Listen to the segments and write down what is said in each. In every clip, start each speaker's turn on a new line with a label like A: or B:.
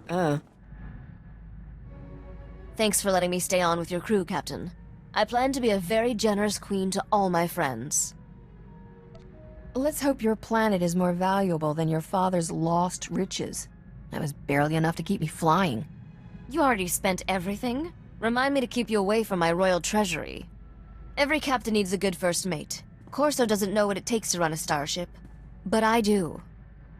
A: Oh.
B: Thanks for letting me stay on with your crew, Captain. I plan to be a very generous queen to all my friends.
A: Let's hope your planet is more valuable than your father's lost riches. That was barely enough to keep me flying.
B: You already spent everything? Remind me to keep you away from my royal treasury. Every captain needs a good first mate. Corso doesn't know what it takes to run a starship. But I do.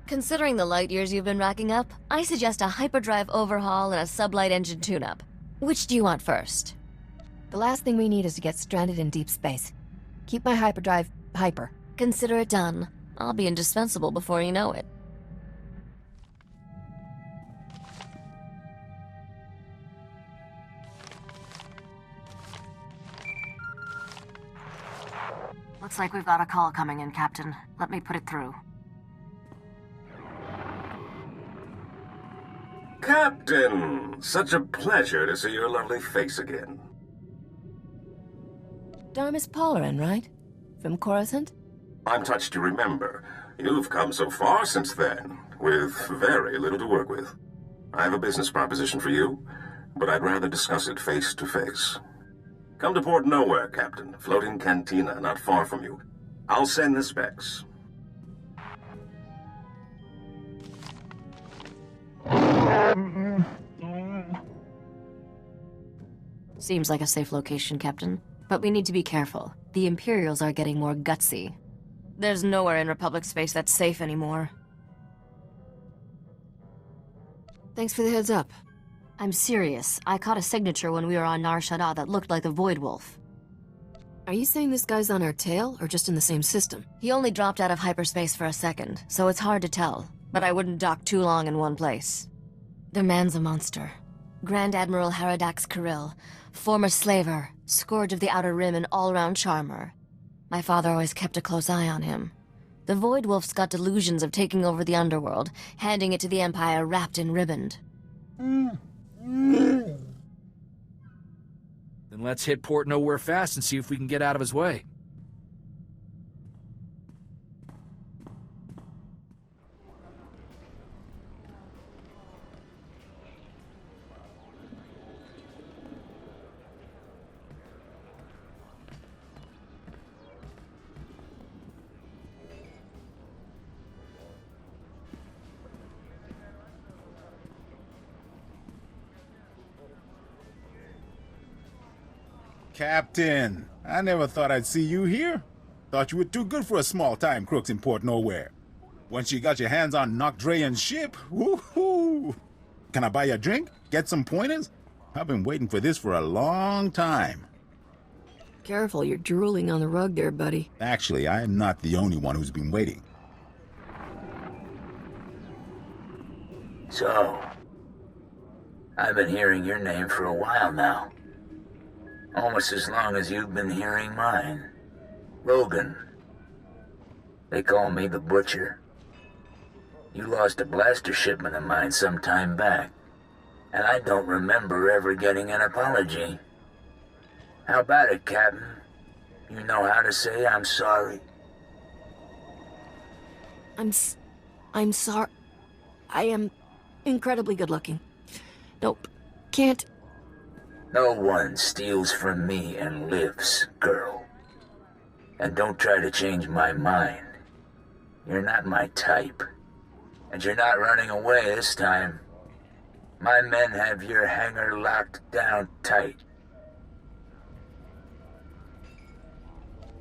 B: Considering the light years you've been racking up, I suggest a hyperdrive overhaul and a sublight engine tune-up. Which do you want first?
A: The last thing we need is to get stranded in deep space. Keep my hyperdrive hyper.
B: Consider it done. I'll be indispensable before you know it. Looks like we've got a call coming in, Captain. Let me put it through.
C: Captain! Such a pleasure to see your lovely face again.
A: Darmas Pollaran, right? From Coruscant?
C: I'm touched to remember. You've come so far since then, with very little to work with. I have a business proposition for you, but I'd rather discuss it face to face. Come to Port Nowhere, Captain. Floating cantina not far from you. I'll send the specs.
B: Seems like a safe location, Captain. But we need to be careful. The Imperials are getting more gutsy. There's nowhere in Republic space that's safe anymore.
A: Thanks for the heads up.
B: I'm serious. I caught a signature when we were on Nar Shaddaa that looked like the Void Wolf.
A: Are you saying this guy's on our tail, or just in the same system?
B: He only dropped out of hyperspace for a second, so it's hard to tell. But I wouldn't dock too long in one place. The man's a monster. Grand Admiral Haradax Kirill, former slaver, scourge of the Outer Rim and all-round charmer. My father always kept a close eye on him. The Void Wolf's got delusions of taking over the underworld, handing it to the Empire wrapped in riband.
D: Then let's hit Port Nowhere fast and see if we can get out of his way.
E: Captain, I never thought I'd see you here. Thought you were too good for a small-time crooks in Port Nowhere. Once you got your hands on Nok Drayen's ship, woohoo! Can I buy you a drink? Get some pointers? I've been waiting for this for a long time.
A: Careful, you're drooling on the rug there, buddy.
E: Actually, I am not the only one who's been waiting.
F: So, I've been hearing your name for a while now. Almost as long as you've been hearing mine. Logan. They call me the Butcher. You lost a blaster shipment of mine some time back, and I don't remember ever getting an apology. How about it, Captain? You know how to say I'm sorry?
A: I'm sorry. I am incredibly good-looking. Nope. Can't.
F: No one steals from me and lives, girl. And don't try to change my mind. You're not my type. And you're not running away this time. My men have your hangar locked down tight.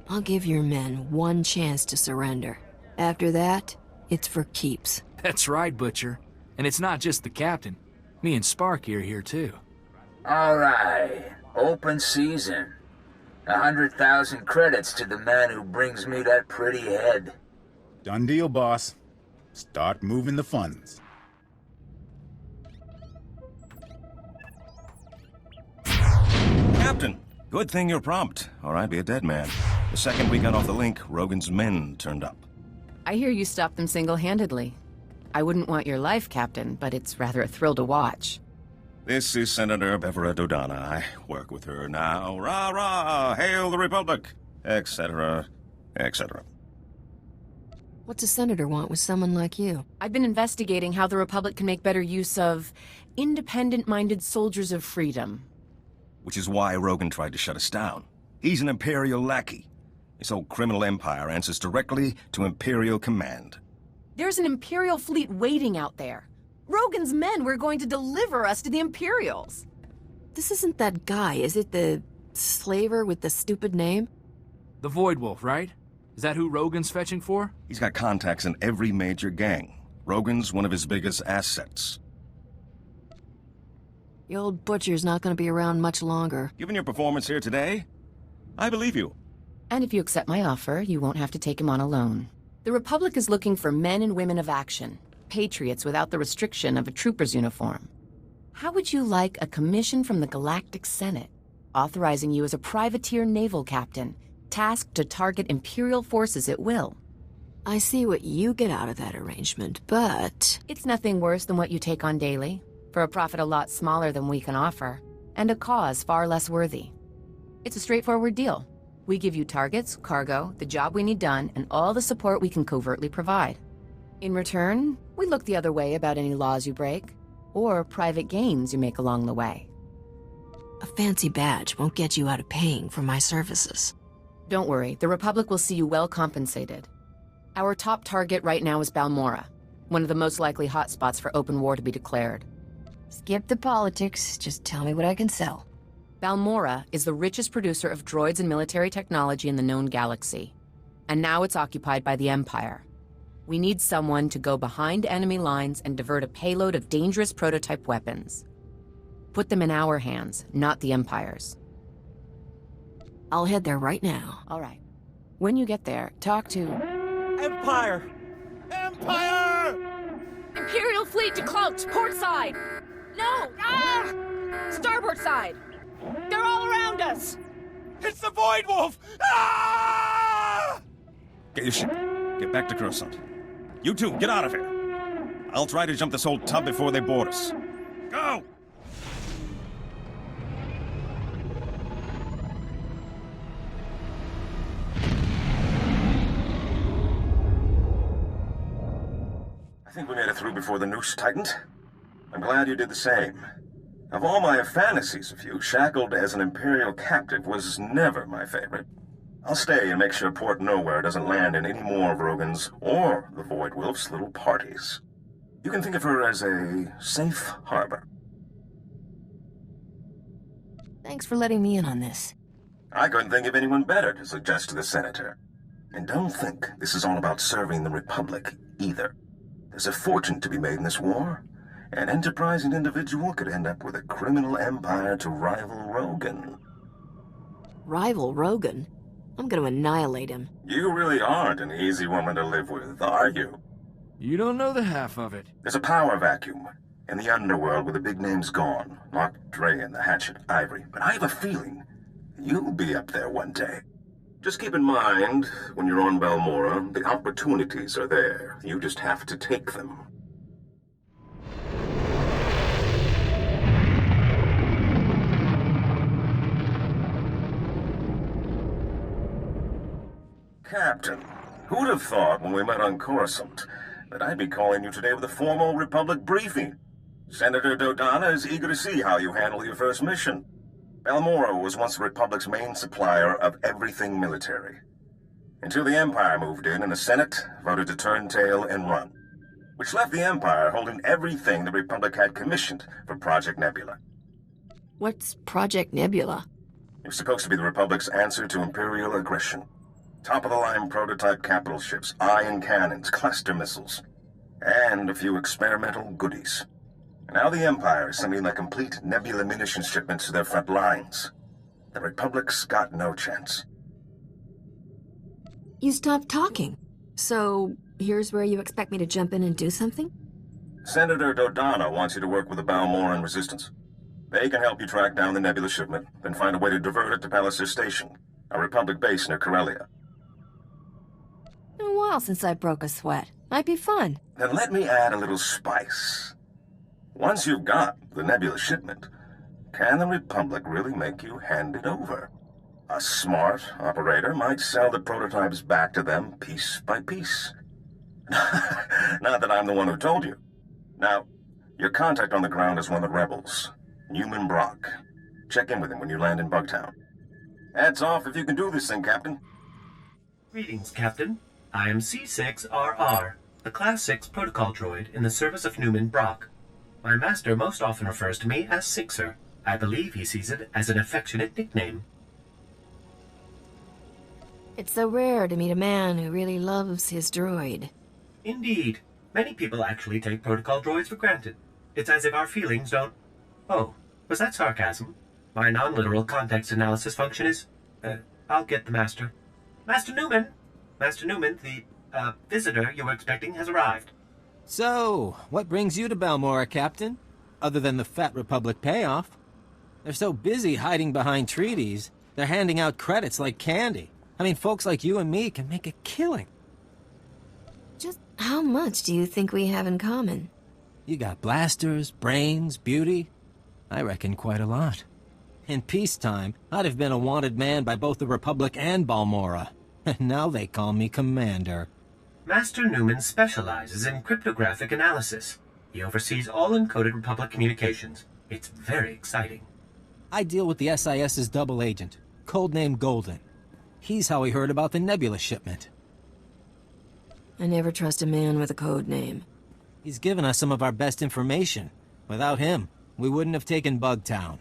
A: I'll give your men one chance to surrender. After that, it's for keeps.
D: That's right, Butcher. And it's not just the captain. Me and Sparky are here, too.
F: All right. Open season. 100,000 credits to the man who brings me that pretty head.
E: Done deal, boss. Start moving the funds.
G: Captain, good thing you're prompt, or I'd be a dead man. The second we got off the link, Rogan's men turned up.
H: I hear you stopped them single-handedly. I wouldn't want your life, Captain, but it's rather a thrill to watch.
G: This is Senator Bevera Dodana. I work with her now. Rah-rah! Hail the Republic! Etc., etc.
A: What's a senator want with someone like you?
H: I've been investigating how the Republic can make better use of independent-minded soldiers of freedom.
G: Which is why Rogan tried to shut us down. He's an Imperial lackey. This whole criminal empire answers directly to Imperial command.
H: There's an Imperial fleet waiting out there. Rogan's men were going to deliver us to the Imperials.
A: This isn't that guy, is it? The slaver with the stupid name?
D: The Void Wolf, right? Is that who Rogan's fetching for?
G: He's got contacts in every major gang. Rogan's one of his biggest assets.
A: The old butcher's not going to be around much longer.
G: Given your performance here today, I believe you.
H: And if you accept my offer, you won't have to take him on alone. The Republic is looking for men and women of action, patriots without the restriction of a trooper's uniform. How would you like a commission from the Galactic Senate, authorizing you as a privateer naval captain, tasked to target Imperial forces at will?
A: I see what you get out of that arrangement, but...
H: It's nothing worse than what you take on daily, for a profit a lot smaller than we can offer, and a cause far less worthy. It's a straightforward deal. We give you targets, cargo, the job we need done, and all the support we can covertly provide. In return, we look the other way about any laws you break, or private gains you make along the way.
A: A fancy badge won't get you out of paying for my services.
H: Don't worry, the Republic will see you well compensated. Our top target right now is Balmorra, one of the most likely hotspots for open war to be declared.
A: Skip the politics, just tell me what I can sell.
H: Balmorra is the richest producer of droids and military technology in the known galaxy. And now it's occupied by the Empire. We need someone to go behind enemy lines and divert a payload of dangerous prototype weapons. Put them in our hands, not the Empire's.
A: I'll head there right now.
H: All right. When you get there, talk to...
I: Empire! Empire!
H: Imperial fleet decloaked, port side! No! Ah! Starboard side! They're all around us!
I: It's the Void Wolf! Ah!
G: Get your ship. Get back to Coruscant. You two, get out of here. I'll try to jump this whole tub before they board us. Go!
C: I think we made it through before the noose tightened. I'm glad you did the same. Of all my fantasies of you, shackled as an Imperial captive was never my favorite. I'll stay and make sure Port Nowhere doesn't land in any more of Rogan's or the Void Wolf's little parties. You can think of her as a safe harbor.
A: Thanks for letting me in on this.
C: I couldn't think of anyone better to suggest to the Senator. And don't think this is all about serving the Republic, either. There's a fortune to be made in this war. An enterprising individual could end up with a criminal empire to rival Rogan.
A: Rival Rogan? I'm gonna annihilate him.
C: You really aren't an easy woman to live with, are you?
D: You don't know the half of it.
C: There's a power vacuum in the underworld where the big name's gone. Nok Drayen, the Hatchet, Ivory. But I have a feeling you'll be up there one day. Just keep in mind, when you're on Balmorra, the opportunities are there. You just have to take them. Captain, who'd have thought when we met on Coruscant that I'd be calling you today with a formal Republic briefing? Senator Dodonna is eager to see how you handle your first mission. Balmorra was once the Republic's main supplier of everything military. Until the Empire moved in and the Senate voted to turn tail and run. Which left the Empire holding everything the Republic had commissioned for Project Nebula.
A: What's Project Nebula?
C: It was supposed to be the Republic's answer to Imperial aggression. Top-of-the-line prototype capital ships, ion cannons, cluster missiles, and a few experimental goodies. Now the Empire is sending their complete Nebula munition shipments to their front lines. The Republic's got no chance.
A: You stopped talking. So, here's where you expect me to jump in and do something?
C: Senator Dodonna wants you to work with the Balmorran Resistance. They can help you track down the Nebula shipment, then find a way to divert it to Palliser Station, a Republic base near Corellia.
A: Been a while since I broke a sweat. Might be fun.
C: Then let me add a little spice. Once you've got the Nebula shipment, can the Republic really make you hand it over? A smart operator might sell the prototypes back to them piece by piece. Not that I'm the one who told you. Now, your contact on the ground is one of the rebels, Newman Brock. Check in with him when you land in Bugtown. Hats off if you can do this thing, Captain.
J: Greetings, Captain. I am C6RR, the Class 6 protocol droid in the service of Newman Brock. My master most often refers to me as Sixer. I believe he sees it as an affectionate nickname.
A: It's so rare to meet a man who really loves his droid.
J: Indeed. Many people actually take protocol droids for granted. It's as if our feelings don't... Oh, was that sarcasm? My non-literal context analysis function is... I'll get the Master. Master Newman! Master Newman, the, visitor you were expecting has arrived.
K: So, what brings you to Balmorra, Captain? Other than the Fat Republic payoff. They're so busy hiding behind treaties, they're handing out credits like candy. I mean, folks like you and me can make a killing.
A: Just how much do you think we have in common?
K: You got blasters, brains, beauty. I reckon quite a lot. In peacetime, I'd have been a wanted man by both the Republic and Balmorra. And now they call me Commander.
J: Master Newman specializes in cryptographic analysis. He oversees all encoded Republic communications. It's very exciting.
K: I deal with the SIS's double agent, codename Golden. He's how we heard about the Nebula shipment.
A: I never trust a man with a code name.
K: He's given us some of our best information. Without him, we wouldn't have taken Bugtown.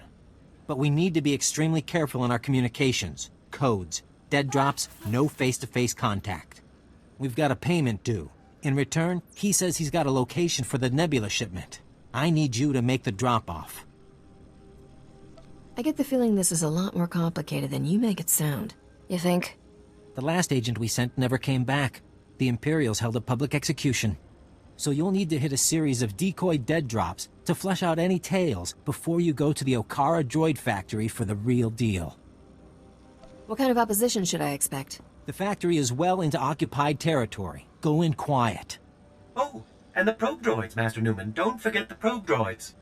K: But we need to be extremely careful in our communications. Codes, dead drops, no face-to-face contact. We've got a payment due. In return, he says he's got a location for the Nebula shipment. I need you to make the drop-off.
A: I get the feeling this is a lot more complicated than you make it sound.
B: You think?
K: The last agent we sent never came back. The Imperials held a public execution. So you'll need to hit a series of decoy dead drops to flesh out any tales before you go to the Okara droid factory for the real deal.
A: What kind of opposition should I expect?
K: The factory is well into occupied territory. Go in quiet.
J: Oh, and the probe droids, Master Newman. Don't forget the probe droids.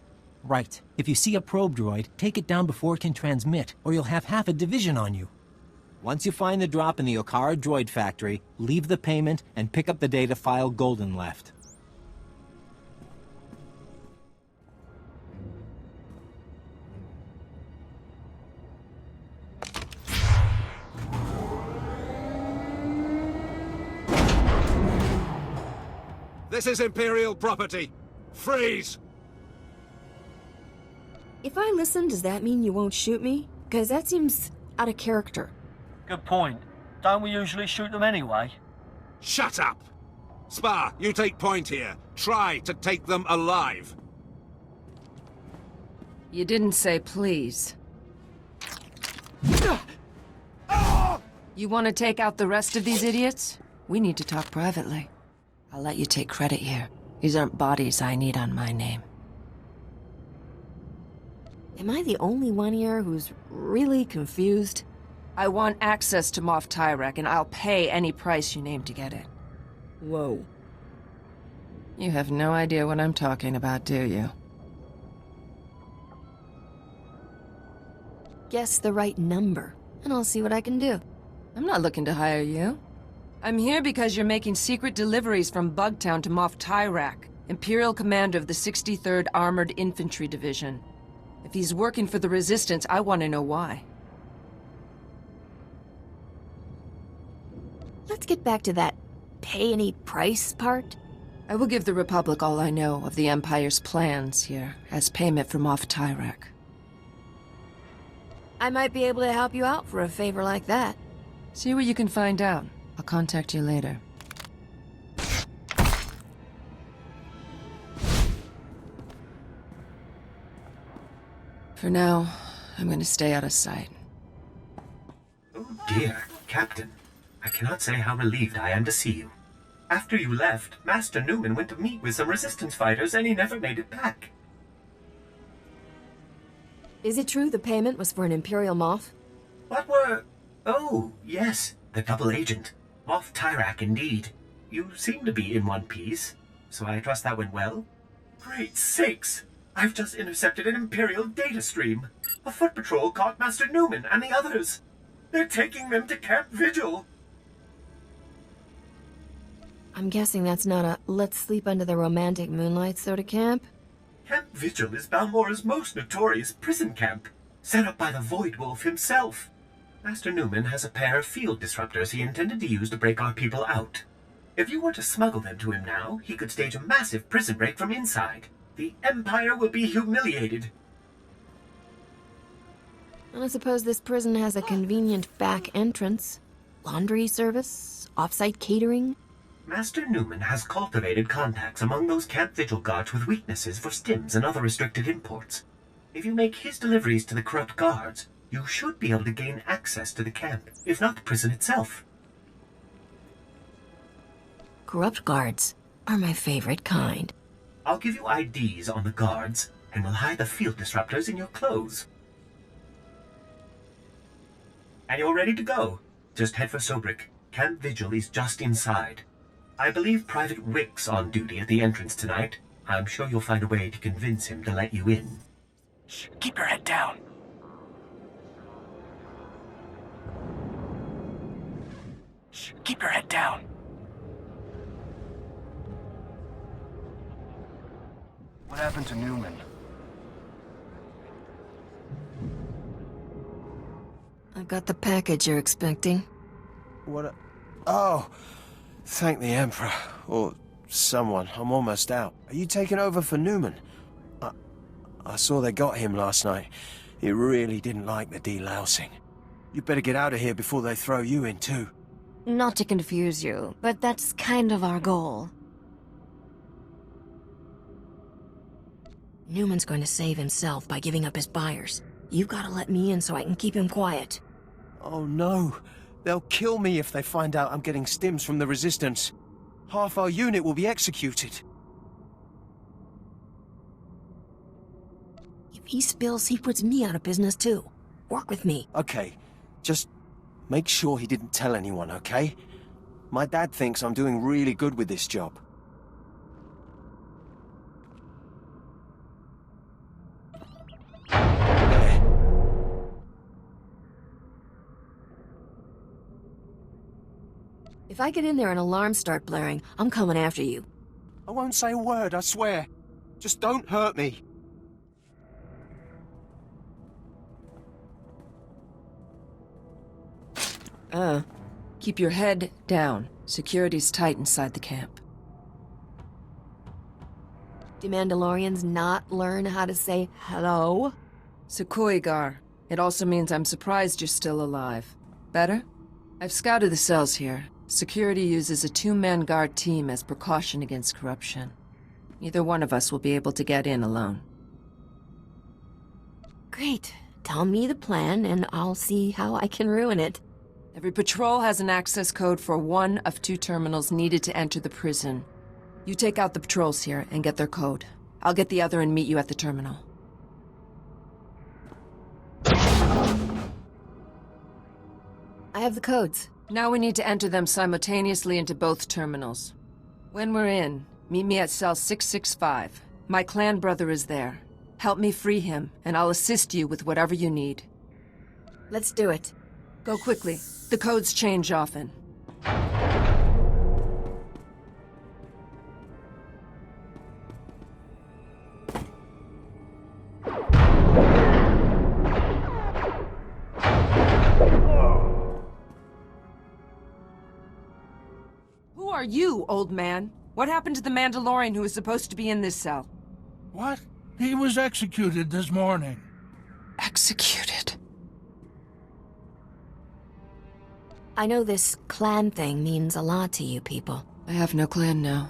K: Right. If you see a probe droid, take it down before it can transmit, or you'll have half a division on you. Once you find the drop in the Okara droid factory, leave the payment and pick up the data file Golden left.
I: This is Imperial property. Freeze!
A: If I listen, does that mean you won't shoot me? Because that seems out of character.
L: Good point. Don't we usually shoot them anyway?
I: Shut up! Spar, you take point here. Try to take them alive.
M: You didn't say please. You want to take out the rest of these idiots? We need to talk privately. I'll let you take credit here. These aren't bodies I need on my name.
A: Am I the only one here who's really confused?
M: I want access to Moff Tyrek, and I'll pay any price you name to get it.
A: Whoa.
M: You have no idea what I'm talking about, do you?
A: Guess the right number, and I'll see what I can do.
M: I'm not looking to hire you. I'm here because you're making secret deliveries from Bugtown to Moff Tyrek, Imperial Commander of the 63rd Armored Infantry Division. If he's working for the Resistance, I want to know why.
A: Let's get back to that pay any price part.
M: I will give the Republic all I know of the Empire's plans here, as payment for Moff Tyrek.
A: I might be able to help you out for a favor like that.
M: See what you can find out. I'll contact you later. For now, I'm going to stay out of sight.
J: Oh dear, Captain. I cannot say how relieved I am to see you. After you left, Master Newman went to meet with some Resistance fighters and he never made it back.
A: Is it true the payment was for an Imperial Moff?
J: What were... Oh, yes, the double agent. Moff Tyrek, indeed. You seem to be in one piece, so I trust that went well. Great sakes! I've just intercepted an Imperial data stream. A foot patrol caught Master Newman and the others. They're taking them to Camp Vigil.
A: I'm guessing that's not a let's sleep under the romantic moonlight sort of camp?
J: Camp Vigil is Balmorra's most notorious prison camp, set up by the Void Wolf himself. Master Newman has a pair of field disruptors he intended to use to break our people out. If you were to smuggle them to him now, he could stage a massive prison break from inside. The Empire will be humiliated.
A: And I suppose this prison has a convenient back entrance. Laundry service, off-site catering.
J: Master Newman has cultivated contacts among those Camp Vigil guards with weaknesses for stims and other restricted imports. If you make his deliveries to the corrupt guards, you should be able to gain access to the camp, if not the prison itself.
A: Corrupt guards are my favorite kind.
J: I'll give you IDs on the guards, and we'll hide the field disruptors in your clothes. And you're ready to go. Just head for Sobrik. Camp Vigil is just inside. I believe Private Wick's on duty at the entrance tonight. I'm sure you'll find a way to convince him to let you in.
D: Shh, keep your head down. Shh, keep your head down.
N: What happened to Newman?
A: I've got the package you're expecting.
N: What? Oh, thank the Emperor. Or someone. I'm almost out. Are you taking over for Newman? I saw they got him last night. He really didn't like the delousing. You better get out of here before they throw you in too.
B: Not to confuse you, but that's kind of our goal.
A: Newman's going to save himself by giving up his buyers. You've got to let me in so I can keep him quiet.
N: Oh no. They'll kill me if they find out I'm getting stims from the Resistance. Half our unit will be executed.
A: If he spills, he puts me out of business too. Work with me.
N: Okay, just make sure he didn't tell anyone, okay? My dad thinks I'm doing really good with this job.
A: If I get in there and alarms start blaring, I'm coming after you.
N: I won't say a word, I swear. Just don't hurt me.
M: Keep your head down. Security's tight inside the camp.
A: Do Mandalorians not learn how to say hello?
M: Sekoigar. It also means I'm surprised you're still alive. Better? I've scouted the cells here. Security uses a two-man guard team as precaution against corruption. Neither one of us will be able to get in alone.
A: Great. Tell me the plan, and I'll see how I can ruin it.
M: Every patrol has an access code for one of two terminals needed to enter the prison. You take out the patrols here and get their code. I'll get the other and meet you at the terminal.
A: I have the codes.
M: Now we need to enter them simultaneously into both terminals. When we're in, meet me at cell 665. My clan brother is there. Help me free him, and I'll assist you with whatever you need.
A: Let's do it.
M: Go quickly. The codes change often. Who are you, old man? What happened to the Mandalorian who was supposed to be in this cell?
O: What? He was executed this morning.
M: Executed?
A: I know this clan thing means a lot to you people.
M: I have no clan now.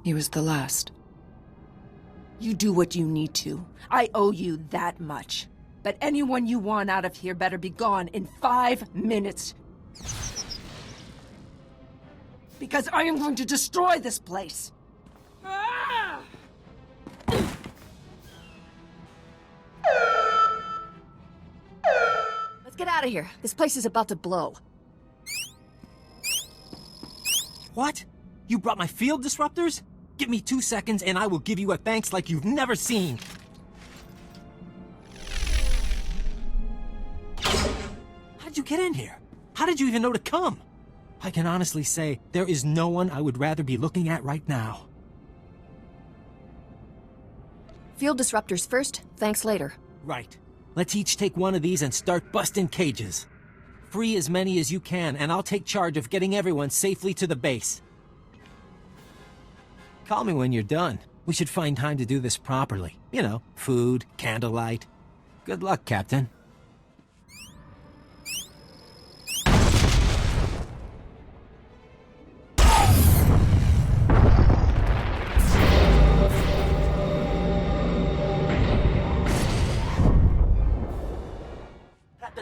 M: He was the last. You do what you need to. I owe you that much. But anyone you want out of here better be gone in 5 minutes. Because I am going to destroy this place. Ah!
A: Let's get out of here. This place is about to blow.
K: What? You brought my field disruptors? Give me 2 seconds and I will give you a thanks like you've never seen. How did you get in here? How did you even know to come? I can honestly say there is no one I would rather be looking at right now.
A: Field disruptors first, thanks later.
K: Right. Let's each take one of these and start busting cages. Free as many as you can, and I'll take charge of getting everyone safely to the base. Call me when you're done. We should find time to do this properly. You know, food, candlelight. Good luck, Captain.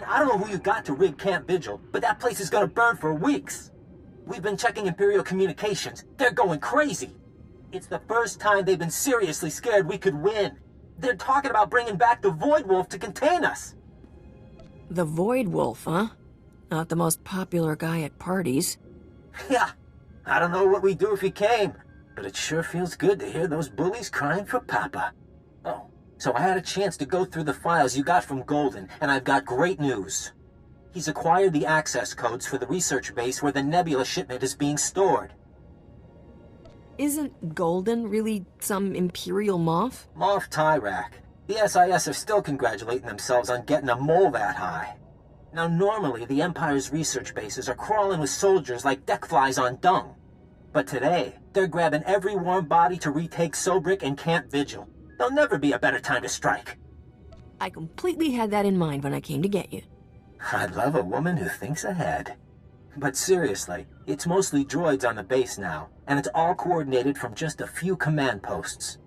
P: I don't know who you got to rig Camp Vigil, but that place is gonna burn for weeks. We've been checking Imperial communications. They're going crazy. It's the first time they've been seriously scared we could win. They're talking about bringing back the Void Wolf to contain us.
A: The Void Wolf, huh? Not the most popular guy at parties.
P: Yeah, I don't know what we'd do if he came, but it sure feels good to hear those bullies crying for Papa. Oh. So I had a chance to go through the files you got from Golden, and I've got great news. He's acquired the access codes for the research base where the Nebula shipment is being stored.
A: Isn't Golden really some Imperial Moff?
P: Moff Tyrak. The SIS are still congratulating themselves on getting a mole that high. Now normally the Empire's research bases are crawling with soldiers like deck flies on dung. But today, they're grabbing every warm body to retake Sobrik and Camp Vigil. There'll never be a better time to strike.
A: I completely had that in mind when I came to get you.
P: I love a woman who thinks ahead. But seriously, it's mostly droids on the base now, and it's all coordinated from just a few command posts.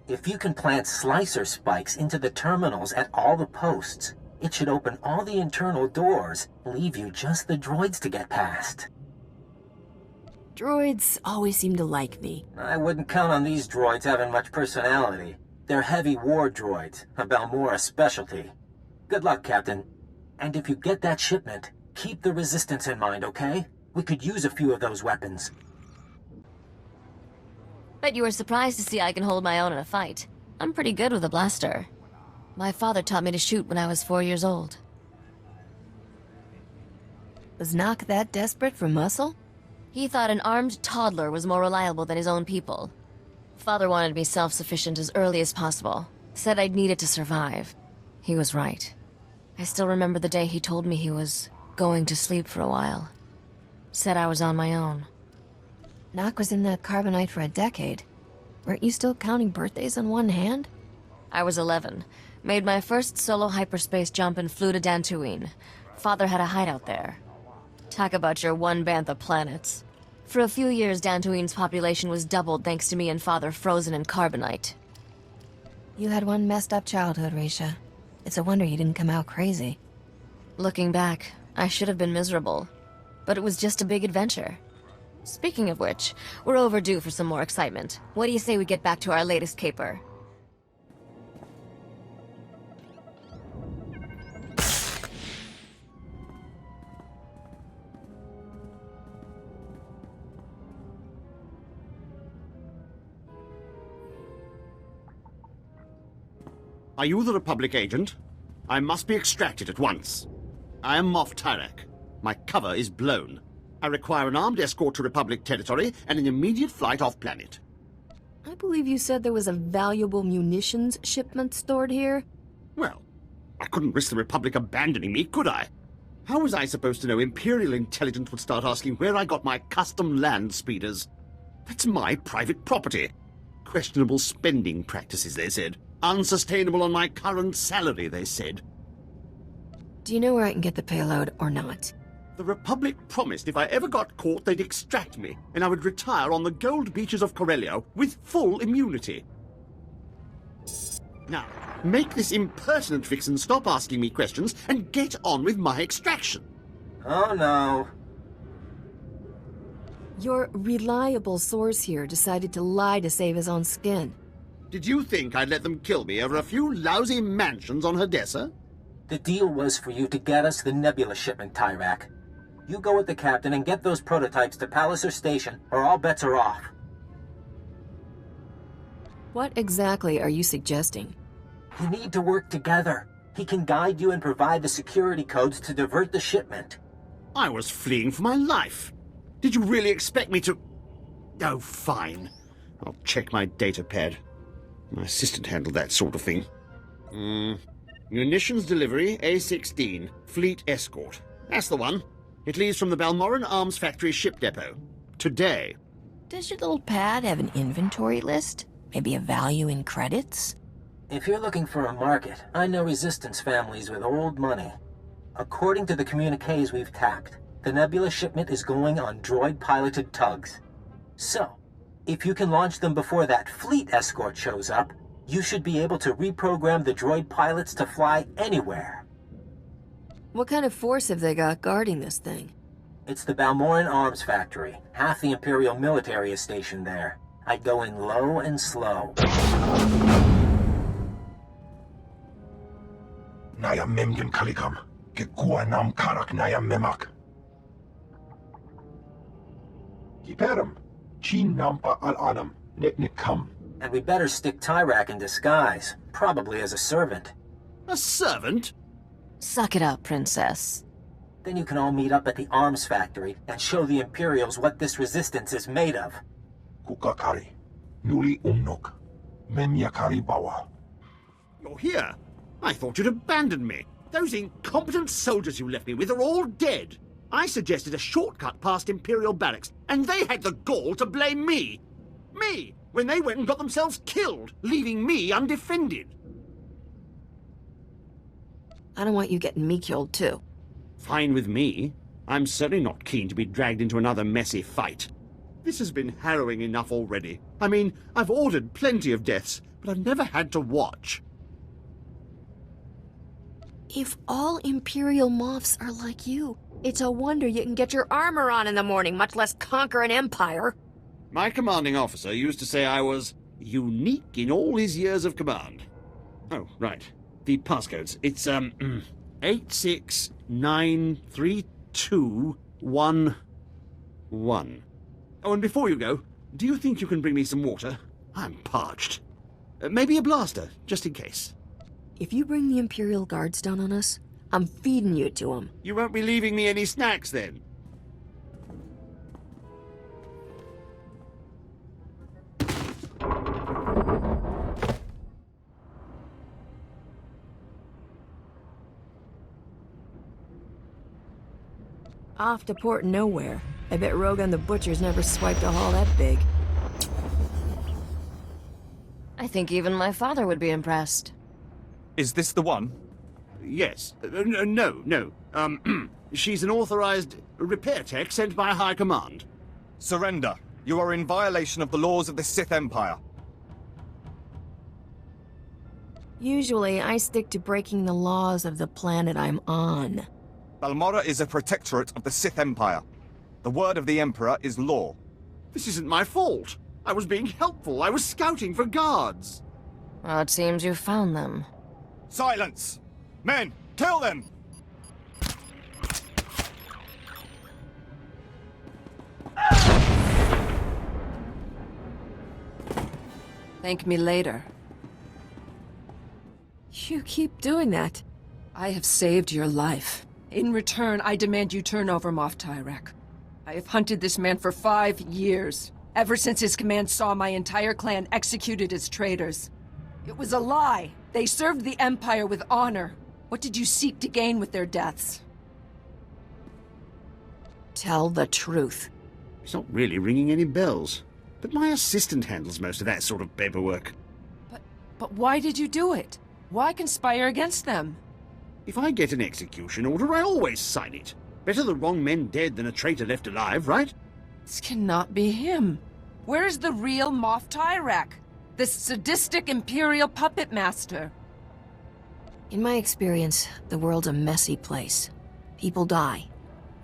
P: If you can plant slicer spikes into the terminals at all the posts, it should open all the internal doors, leave you just the droids to get past.
A: Droids always seem to like me.
P: I wouldn't count on these droids having much personality. They're heavy war droids, a Balmorra specialty. Good luck, Captain. And if you get that shipment, keep the Resistance in mind, okay? We could use a few of those weapons.
B: Bet you were surprised to see I can hold my own in a fight. I'm pretty good with a blaster. My father taught me to shoot when I was 4 years old.
A: Was Nok that desperate for muscle?
B: He thought an armed toddler was more reliable than his own people. Father wanted me self-sufficient as early as possible. Said I'd need it to survive. He was right. I still remember the day he told me he was going to sleep for a while. Said I was on my own.
A: Nok was in that carbonite for a decade. Weren't you still counting birthdays on one hand?
B: I was 11. Made my first solo hyperspace jump and flew to Dantooine. Father had a hideout there. Talk about your one bantha planets. For a few years, Dantooine's population was doubled thanks to me and Father frozen in carbonite.
A: You had one messed up childhood, Risha. It's a wonder you didn't come out crazy.
B: Looking back, I should have been miserable. But it was just a big adventure. Speaking of which, we're overdue for some more excitement. What do you say we get back to our latest caper?
Q: Are you the Republic agent? I must be extracted at once. I am Moff Tyrak. My cover is blown. I require an armed escort to Republic territory and an immediate flight off-planet.
A: I believe you said there was a valuable munitions shipment stored here?
Q: Well, I couldn't risk the Republic abandoning me, could I? How was I supposed to know Imperial intelligence would start asking where I got my custom land speeders? That's my private property. Questionable spending practices, they said. Unsustainable on my current salary, they said.
A: Do you know where I can get the payload or not?
Q: The Republic promised if I ever got caught, they'd extract me, and I would retire on the gold beaches of Corellia with full immunity. Now, make this impertinent vixen stop asking me questions and get on with my extraction.
P: Oh no.
A: Your reliable source here decided to lie to save his own skin.
Q: Did you think I'd let them kill me over a few lousy mansions on Hadessa?
P: The deal was for you to get us the Nebula shipment, Tyrak. You go with the captain and get those prototypes to Palliser Station, or all bets are off.
A: What exactly are you suggesting?
P: You need to work together. He can guide you and provide the security codes to divert the shipment.
Q: I was fleeing for my life. Did you really expect me to... Oh, fine. I'll check my data pad. My assistant handled that sort of thing. Munitions delivery, A16. Fleet escort. That's the one. It leaves from the Balmorran Arms Factory ship depot. Today.
A: Does your little pad have an inventory list? Maybe a value in credits?
P: If you're looking for a market, I know resistance families with old money. According to the communiques we've tapped, the Nebula shipment is going on droid-piloted tugs. So, if you can launch them before that fleet escort shows up, you should be able to reprogram the droid pilots to fly anywhere.
A: What kind of force have they got guarding this thing?
P: It's the Balmorran Arms Factory. Half the Imperial military is stationed there. I'd go in low and slow.
R: Naya memgen kalikam, ke kuwa nam karak naya memak. Kiperam, chin nampa al adam, nek kam.
P: And we better stick Tyrak in disguise, probably as a servant.
Q: A servant?
B: Suck it up, Princess.
P: Then you can all meet up at the arms factory and show the Imperials what this resistance is made of.
R: Kukakari, nuli umnok, memyakari bawa.
Q: You're here? I thought you'd abandoned me. Those incompetent soldiers you left me with are all dead. I suggested a shortcut past Imperial barracks, and they had the gall to blame me. Me, when they went and got themselves killed, leaving me undefended.
A: I don't want you getting me killed, too.
Q: Fine with me. I'm certainly not keen to be dragged into another messy fight. This has been harrowing enough already. I mean, I've ordered plenty of deaths, but I've never had to watch.
A: If all Imperial moths are like you, it's a wonder you can get your armor on in the morning, much less conquer an empire.
Q: My commanding officer used to say I was unique in all his years of command. Oh, right. The passcodes. It's, 8693211. Oh, and before you go, do you think you can bring me some water? I'm parched. Maybe a blaster, just in case.
A: If you bring the Imperial guards down on us, I'm feeding you to them.
Q: You won't be leaving me any snacks, then?
A: Off to Port Nowhere. I bet Rogan the Butcher's never swiped a haul that big.
B: I think even my father would be impressed.
S: Is this the one?
Q: Yes. No. She's an authorized repair tech sent by High Command.
S: Surrender. You are in violation of the laws of the Sith Empire.
A: Usually, I stick to breaking the laws of the planet I'm on.
S: Balmorra is a protectorate of the Sith Empire. The word of the Emperor is law.
Q: This isn't my fault. I was being helpful. I was scouting for guards.
B: Well, it seems you found them.
S: Silence! Men, kill them!
M: Thank me later.
A: You keep doing that.
M: I have saved your life. In return, I demand you turn over Moff Tyrak. I have hunted this man for 5 years, ever since his command saw my entire clan executed as traitors. It was a lie. They served the Empire with honor. What did you seek to gain with their deaths?
A: Tell the truth.
Q: It's not really ringing any bells. But my assistant handles most of that sort of paperwork.
M: But why did you do it? Why conspire against them?
Q: If I get an execution order, I always sign it. Better the wrong men dead than a traitor left alive, right?
M: This cannot be him. Where is the real Moff Tyrak? This sadistic Imperial puppet master?
A: In my experience, the world's a messy place. People die,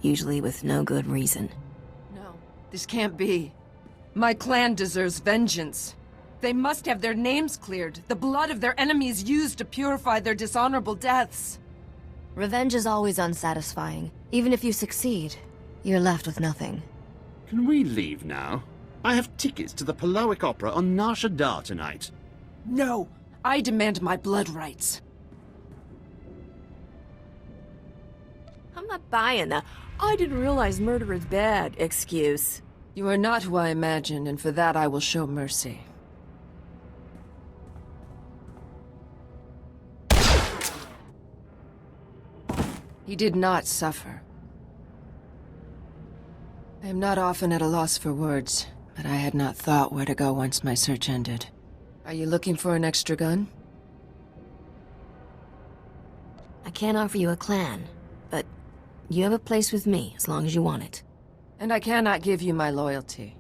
A: usually with no good reason.
M: No, this can't be. My clan deserves vengeance. They must have their names cleared, the blood of their enemies used to purify their dishonorable deaths.
B: Revenge is always unsatisfying. Even if you succeed, you're left with nothing.
Q: Can we leave now? I have tickets to the Palawic Opera on Nar Shaddaa tonight.
M: No, I demand my blood rights.
A: I'm not buying the
M: I didn't realize murder is bad. Excuse. You are not who I imagined, and for that I will show mercy. He did not suffer. I am not often at a loss for words, but I had not thought where to go once my search ended. Are you looking for an extra gun?
A: I can't offer you a clan, but you have a place with me as long as you want it.
M: And I cannot give you my loyalty.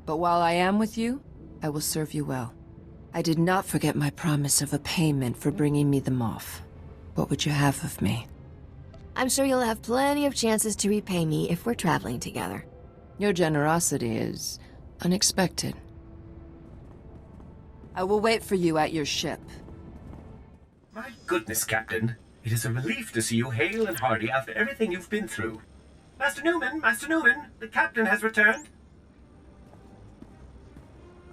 M: But while I am with you, I will serve you well. I did not forget my promise of a payment for bringing me them off. What would you have of me?
A: I'm sure you'll have plenty of chances to repay me if we're traveling together.
M: Your generosity is unexpected. I will wait for you at your ship.
J: My goodness, Captain. It is a relief to see you hale and hearty after everything you've been through. Master Newman, the Captain has returned.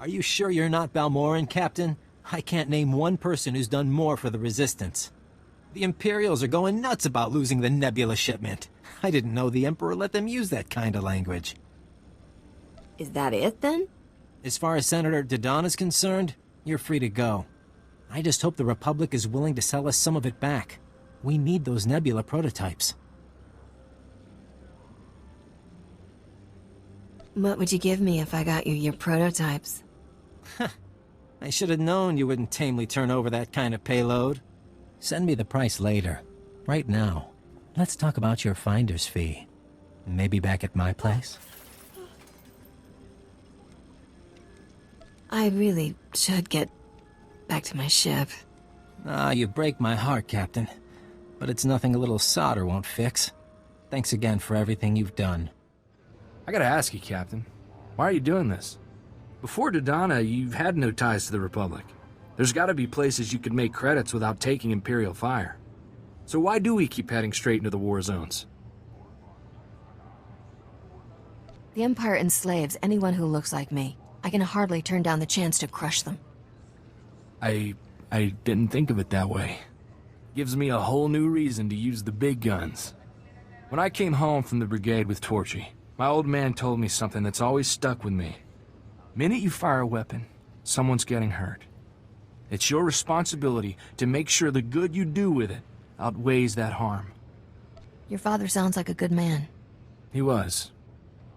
K: Are you sure you're not Balmorran, Captain? I can't name one person who's done more for the Resistance. The Imperials are going nuts about losing the Nebula shipment. I didn't know the Emperor let them use that kind of language.
A: Is that it, then?
K: As far as Senator Dodon is concerned, you're free to go. I just hope the Republic is willing to sell us some of it back. We need those Nebula prototypes.
A: What would you give me if I got you your prototypes?
K: I should have known you wouldn't tamely turn over that kind of payload. Send me the price later. Right now, let's talk about your finder's fee. Maybe back at my place?
A: I really should get back to my ship.
K: Ah, you break my heart, Captain. But it's nothing a little solder won't fix. Thanks again for everything you've done.
D: I gotta ask you, Captain. Why are you doing this? Before Dodonna, you've had no ties to the Republic. There's gotta be places you could make credits without taking Imperial fire. So why do we keep heading straight into the war zones?
A: The Empire enslaves anyone who looks like me. I can hardly turn down the chance to crush them.
D: I didn't think of it that way. Gives me a whole new reason to use the big guns. When I came home from the brigade with Torchy, my old man told me something that's always stuck with me. Minute you fire a weapon, someone's getting hurt. It's your responsibility to make sure the good you do with it outweighs that harm.
A: Your father sounds like a good man.
D: He was.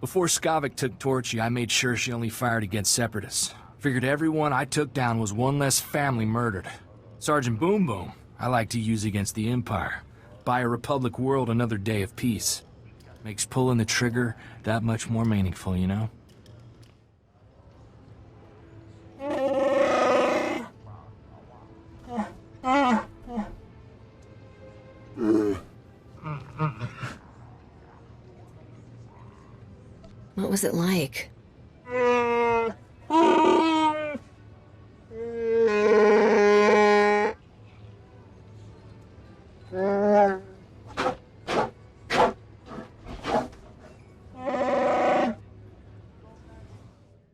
D: Before Skavik took Torchy, I made sure she only fired against Separatists. Figured everyone I took down was one less family murdered. Sergeant Boom Boom, I like to use against the Empire. Buy a Republic world another day of peace. Makes pulling the trigger that much more meaningful, you know?
A: What was it like?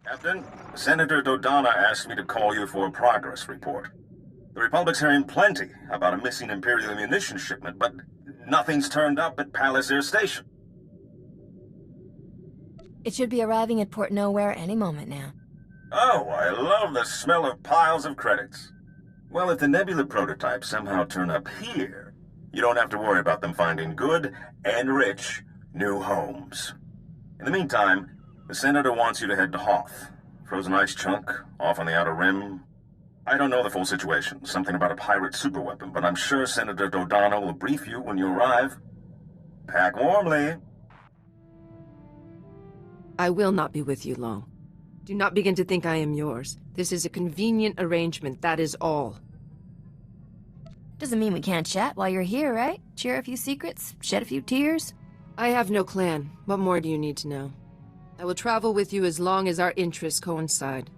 C: Captain, Senator Dodonna asked me to call you for a progress report. The Republic's hearing plenty about a missing Imperial ammunition shipment, but nothing's turned up at Palace Air Station.
A: It should be arriving at Port Nowhere any moment now.
C: Oh, I love the smell of piles of credits. Well, if the Nebula prototypes somehow turn up here, you don't have to worry about them finding good and rich new homes. In the meantime, the Senator wants you to head to Hoth. Frozen ice chunk, off on the Outer Rim. I don't know the full situation, something about a pirate superweapon, but I'm sure Senator Dodonna will brief you when you arrive. Pack warmly.
M: I will not be with you long. Do not begin to think I am yours. This is a convenient arrangement, that is all.
A: Doesn't mean we can't chat while you're here, right? Share a few secrets, shed a few tears?
M: I have no clan. What more do you need to know? I will travel with you as long as our interests coincide.